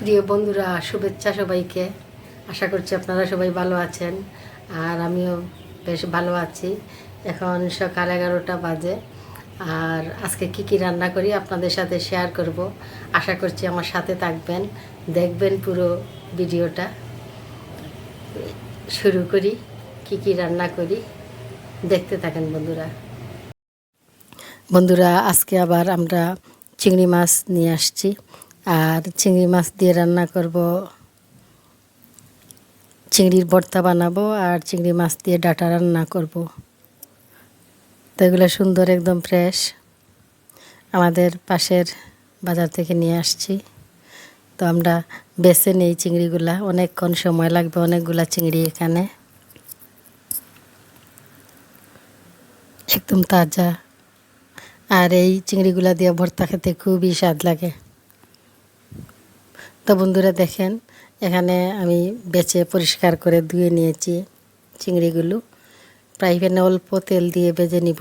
প্রিয় বন্ধুরা, শুভেচ্ছা সবাইকে। আশা করছি আপনারা সবাই ভালো আছেন, আর আমিও বেশ ভালো আছি। এখন সকাল 11টা বাজে, আর আজকে কি রান্না করি আপনাদের সাথে শেয়ার করব। আশা করছি আমার সাথে থাকবেন, দেখবেন পুরো ভিডিওটা। শুরু করি, কি রান্না করি, দেখতে থাকেন বন্ধুরা। বন্ধুরা, আজকে আবার আমরা চিংড়ি মাছ নিয়ে আসছি, আর চিংড়ি মাছ দিয়ে রান্না করব, চিংড়ির ভর্তা বানাবো আর চিংড়ি মাছ দিয়ে ডাঁটা রান্না করব। তো এগুলো সুন্দর, একদম ফ্রেশ, আমাদের পাশের বাজার থেকে নিয়ে আসছি। তো আমরা বেছে নেই চিংড়িগুলা, অনেকক্ষণ সময় লাগবে, অনেকগুলা চিংড়ি এখানে, একদম তাজা। আর এই চিংড়িগুলা দিয়ে ভর্তা খেতে খুবই স্বাদ লাগে। তো বন্ধুরা দেখেন, এখানে আমি বেছে পরিষ্কার করে ধুয়ে নিয়েছি চিংড়িগুলো। ফ্রাই প্যানে অল্প তেল দিয়ে ভেজে নিব,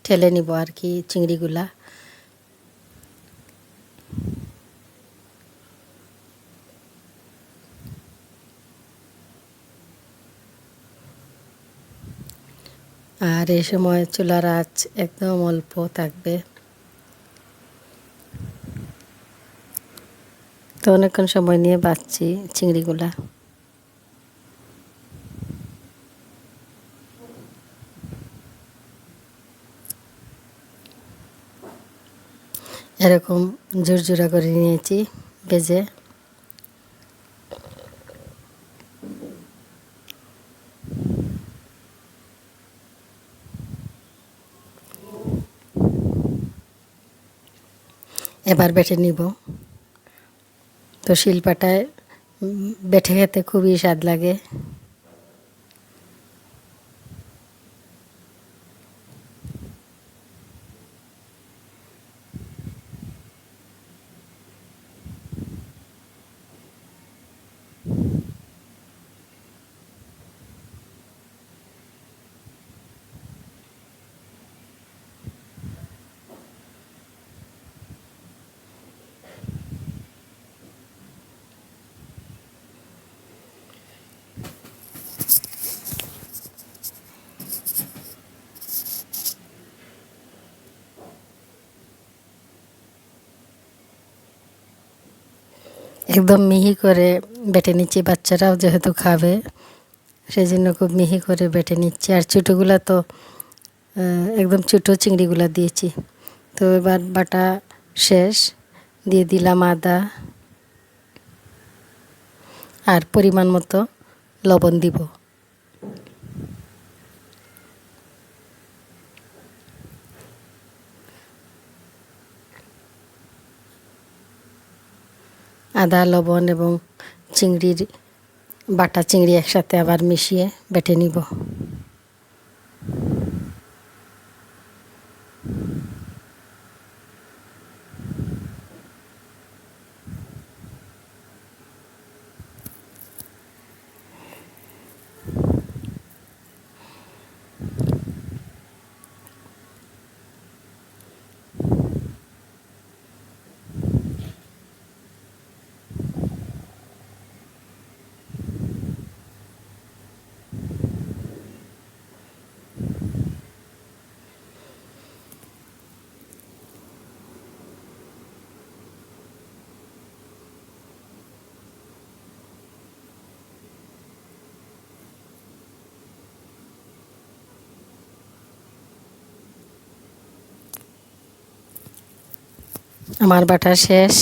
ঠেলে নিব আর কি চিংড়িগুলা। আর এই সময় চুলার আঁচ একদম অল্প থাকবে। তো অনেকক্ষণ সময় নিয়ে বাছছি চিংড়িগুলা। এরকম ঝুরঝুরা করে নিয়েছি ভেজে। এবার বেটে নিব। তো শিলপাটায় বেটে খেতে খুবই স্বাদ লাগে। একদম মিহি করে বেটে নিচ্ছি, বাচ্চারাও যেহেতু খাবে সেই জন্য খুব মিহি করে বেটে নিচ্ছি। আর ছোটোগুলা তো একদম ছোটো চিংড়িগুলা দিয়েছি। তো এবার বাটা শেষ, দিয়ে দিলাম আদা, আর পরিমাণ মতো লবণ দিব। আদা, লবণ এবং চিংড়ির বাটা চিংড়ি একসাথে আবার মিশিয়ে বেটে নিব। আমার বাটা শেষ।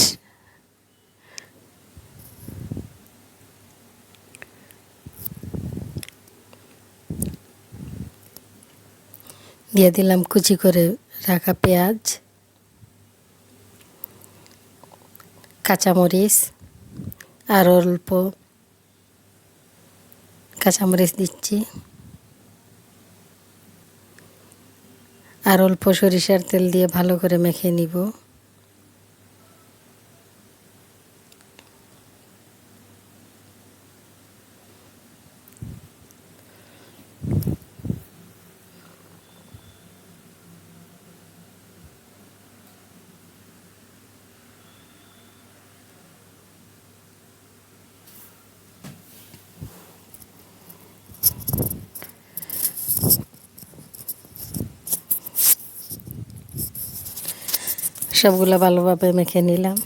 দিয়ে দিলাম কুচি করে রাখা পেঁয়াজ, কাঁচামরিচ, আর অল্প কাঁচামরিচ দিচ্ছি, আর অল্প সরিষার তেল দিয়ে ভালো করে মেখে নিব। সবগুলো ভালোভাবে মেখে নিলাম।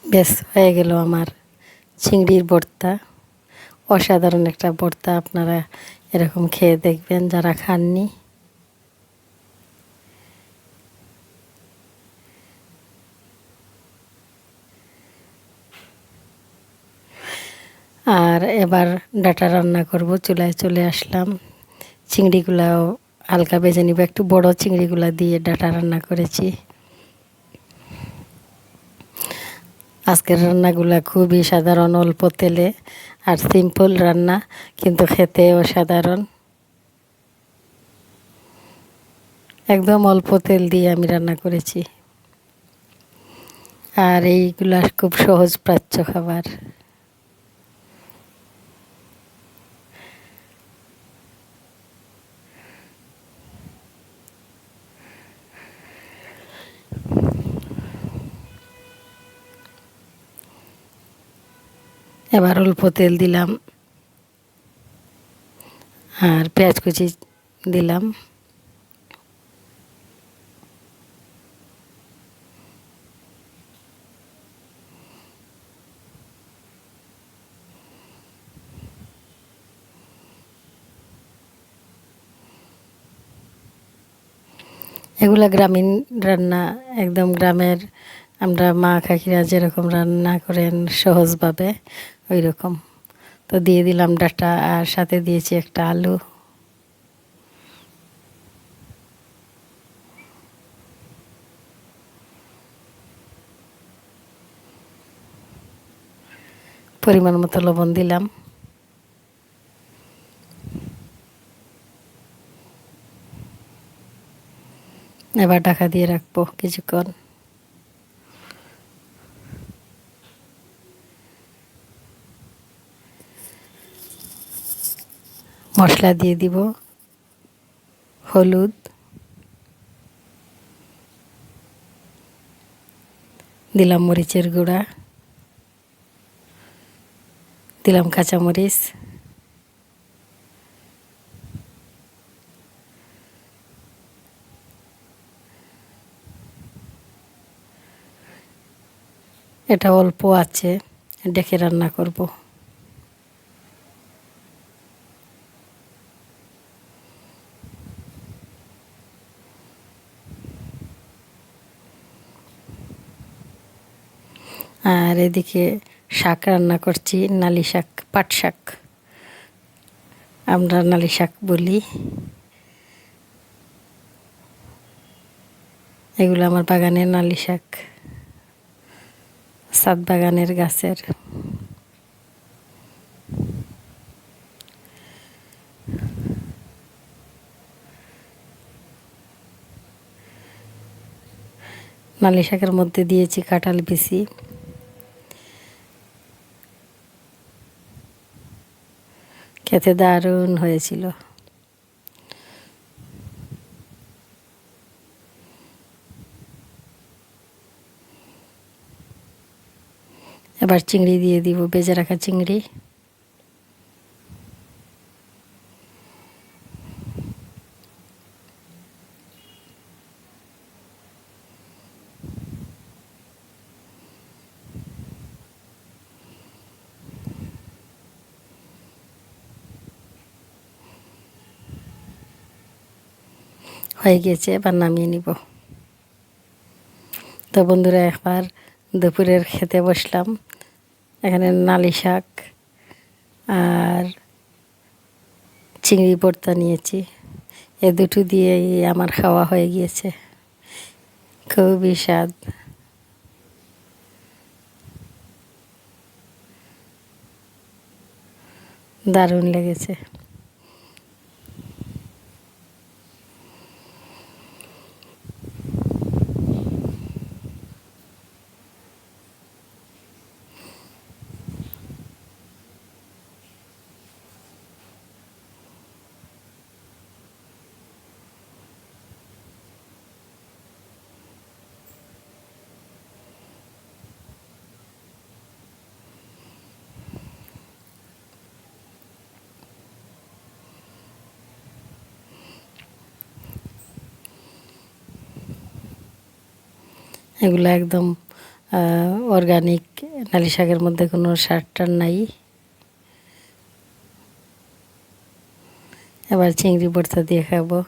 বেশ হয়ে গেল আমার চিংড়ির ভর্তা। অসাধারণ একটা ভর্তা, আপনারা এরকম খেয়ে দেখবেন যারা খাননি। আর এবার ডাটা রান্না করব। চুলায় চলে আসলাম। চিংড়িগুলাও হালকা ভেজে নিব, একটু বড় চিংড়িগুলা দিয়ে ডাটা রান্না করেছি। আজকের রান্নাগুলা খুবই সাধারণ, অল্প তেলে আর সিম্পল রান্না, কিন্তু খেতে অসাধারণ। একদম অল্প তেল দিয়ে আমি রান্না করেছি। আর এইগুলা খুব সহজ প্রাচ্য খাবার। এবার অল্প তেল দিলাম আর পেঁয়াজ কুচি দিলাম। এগুলা গ্রামীণ রান্না, একদম গ্রামের। আমরা মা কাকিরা যেরকম রান্না করেন সহজভাবে, ওই রকম। তো দিয়ে দিলাম ডাঁটা, আর সাথে দিয়েছি একটা আলু। পরিমাণ মতো লবণ দিলাম। এবার ঢাকা দিয়ে রাখবো কিছুক্ষণ। মশলা দিয়ে দিব, হলুদ, দিলাম মরিচের গুঁড়া, দিলাম কাঁচামরিচ, এটা অল্প আছে, ডেকে রান্না করব। আর এদিকে শাক রান্না করছি, নালি শাক, পাট শাক, আমরা নালি শাক বলি। এগুলো আমার বাগানের নালি শাক, ছাদ বাগানের গাছের। নালি শাকের মধ্যে দিয়েছি কাঁঠাল বিচি। খেতে দারুণ হয়েছিল। এবার চিংড়ি দিয়ে দিব, ভেজে রাখা চিংড়ি। হয়ে গেছে, এবার নামিয়ে নিব। তো বন্ধুরা, একবার দুপুরের খেতে বসলাম। এখানে নালি শাক আর চিংড়ি ভর্তা নিয়েছি। এ দুটো দিয়েই আমার খাওয়া হয়ে গিয়েছে। খুবই স্বাদ। দারুণ লেগেছে। এগুলো একদম অর্গানিক, নালি শাকের মধ্যে কোনো সার টার নাই। এবার চিংড়ি ভর্তা দিয়ে খাবো।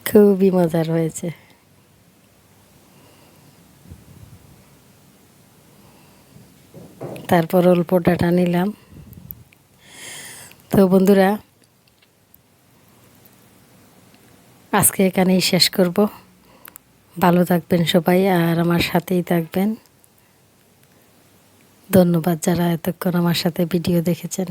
খুবই মজার হয়েছে। তারপর অল্পটা নিলাম। তো বন্ধুরা, আজকে এখানেই শেষ করব। ভালো থাকবেন সবাই আর আমার সাথেই থাকবেন। ধন্যবাদ যারা এতক্ষণ আমার সাথে ভিডিও দেখেছেন।